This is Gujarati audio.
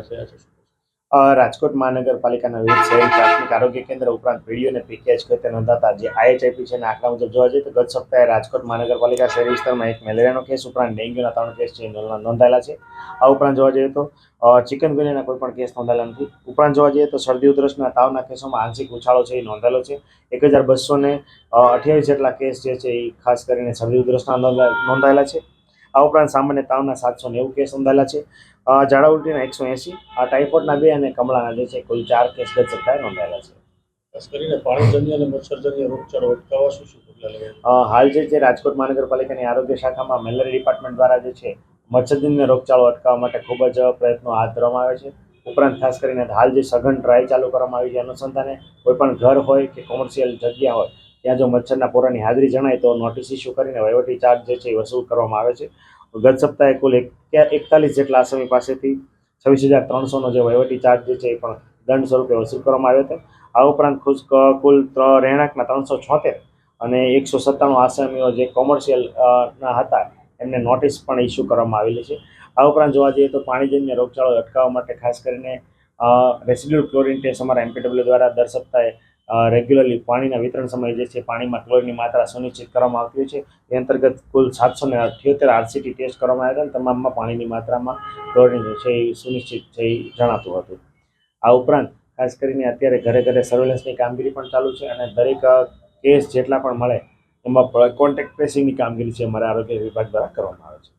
થયા છે? રાજકોટ મહાનગરપાલિકાના વિવિધ શહેરી પ્રાથમિક આરોગ્ય કેન્દ્ર ઉપરાંત પીડીઓ અને પીકેએચ ખાતે નોંધાતા જે IHIP છે એના આંકડા મુજબ જોવા જઈએ તો ગત સપ્તાહે રાજકોટ મહાનગરપાલિકા શહેરી વિસ્તારમાં એક મેલેરિયાનો કેસ ઉપરાંત ડેન્ગ્યુના 3 કેસ છે નોંધાયેલા છે. આ ઉપરાંત જોવા જઈએ તો ચિકનગુનિયાના કોઈ પણ કેસ નોંધાયેલા નથી. ઉપરાંત જોવા જઈએ તો શરદી ઉધરસના તાવના કેસોમાં આંશિક ઉછાળો છે એ નોંધાયેલો છે. 1228 જેટલા કેસ જે છે એ ખાસ કરીને શરદી ઉધરસના નોંધાયેલા છે. આ ઉપરાંત સામાન્ય તાવના 790 કેસ નોંધાયેલા છે. ઝાડા ઉલટીના 180, ટાઇફોઇડના 2 અને કમળાના જે છે કુલ 4 કેસ ગત સપ્તાહે નોંધાયેલા છે. ખાસ કરીને પાણીજન્ય અને મચ્છરજન્ય રોગચાળો અટકાવવા શું શું પગલાં લેવા? હાલ જે છે રાજકોટ મહાનગરપાલિકાની આરોગ્ય શાખામાં મેલેરિયા ડિપાર્ટમેન્ટ દ્વારા જે છે મચ્છરજન્ય રોગચાળો અટકાવવા માટે ખૂબ જ પ્રયત્નો હાથ ધરવામાં આવે છે. ઉપરાંત ખાસ કરીને હાલ જે સઘન ડ્રાઈવ ચાલુ કરવામાં આવી છે અનુસંધાને કોઈ પણ ઘર હોય કે કોમર્શિયલ જગ્યા હોય ત્યાં જો મચ્છરના પોરાની હાજરી જણાય તો નોટિસ ઇસ્યુ કરીને વહીવટી ચાર્જ જે છે એ વસૂલ કરવામાં આવે છે. ગત સપ્તાહે કુલ 41 જેટલા આસામી પાસેથી 26,300નો જે વહીવટી ચાર્જ જે છે એ પણ દંડ સ્વરૂપે વસૂલ કરવામાં આવ્યો હતો. આ ઉપરાંત કુલ રહેણાંકના 376 અને 197 આસામીઓ જે કોમર્શિયલ ના હતા એમને નોટિસ પણ ઇસ્યુ કરવામાં આવેલી છે. આ ઉપરાંત જોવા જઈએ તો પાણીજન્ય રોગચાળો અટકાવવા માટે ખાસ કરીને રેસિડ્યુઅલ ક્લોરિન ટેસ્ટ અમારા MPW દ્વારા દર સપ્તાહે રેગ્યુલરલી પાણીના વિતરણ સમયે જે છે પાણીમાં ક્લોરિનની માત્રા સુનિશ્ચિત કરવામાં આવતી હોય છે. એ અંતર્ગત કુલ 778 RCT ટેસ્ટ કરવામાં આવ્યા હતા અને તમામમાં પાણીની માત્રામાં ક્લોરિન જે છે એ સુનિશ્ચિત છે એ જણાતું હતું. આ ઉપરાંત ખાસ કરીને અત્યારે ઘરે ઘરે સર્વેલન્સની કામગીરી પણ ચાલુ છે અને દરેક કેસ જેટલા પણ મળે એમાં કોન્ટેક્ટ ટ્રેસિંગની કામગીરી છે અમારા આરોગ્ય વિભાગ દ્વારા કરવામાં આવે છે.